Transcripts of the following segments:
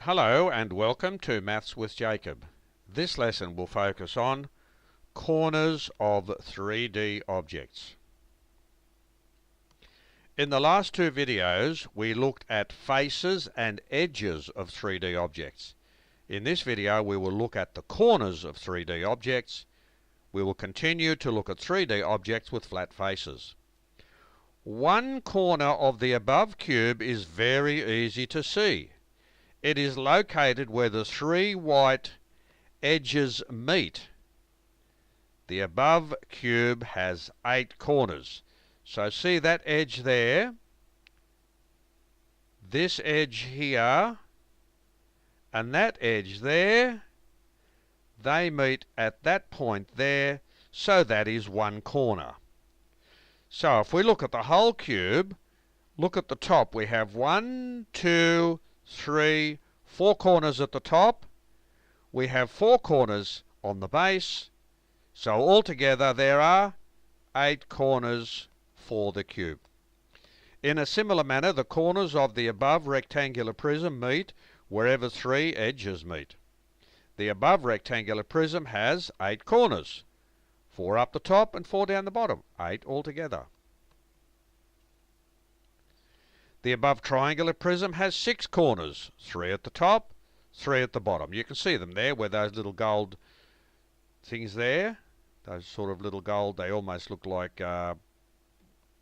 Hello and welcome to Maths with Jacob. This lesson will focus on corners of 3D objects. In the last two videos we looked at faces and edges of 3D objects. In this video we will look at the corners of 3D objects. We will continue to look at 3D objects with flat faces. One corner of the above cube is very easy to see. It is located where the three white edges meet. The above cube has 8 corners. So see that edge there, this edge here, and that edge there. They meet at that point there, so that is one corner. So if we look at the whole cube, look at the top. We have 1, 2, 3, 4 corners at the top. We have 4 corners on the base. So altogether there are 8 corners for the cube. In a similar manner, the corners of the above rectangular prism meet wherever 3 edges meet. The above rectangular prism has 8 corners. 4 up the top and 4 down the bottom. 8 altogether. The above triangular prism has 6 corners, 3 at the top, 3 at the bottom. You can see them there where those little gold things there, those sort of little gold, they almost look like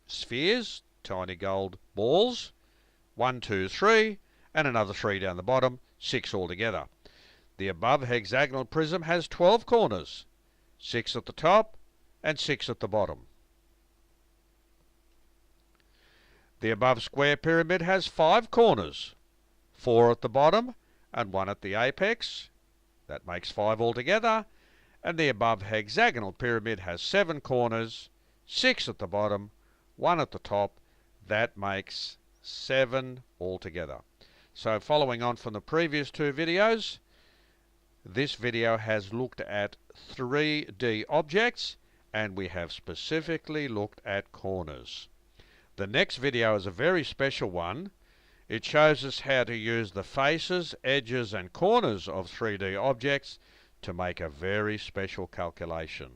spheres, tiny gold balls. 1, 2, 3, and another 3 down the bottom, 6 altogether. The above hexagonal prism has 12 corners, 6 at the top and 6 at the bottom. The above square pyramid has 5 corners, 4 at the bottom and 1 at the apex. That makes 5 altogether. And the above hexagonal pyramid has 7 corners, 6 at the bottom, 1 at the top. That makes 7 altogether. So following on from the previous two videos, this video has looked at 3D objects, and we have specifically looked at corners. The next video is a very special one. It shows us how to use the faces, edges and corners of 3D objects to make a very special calculation.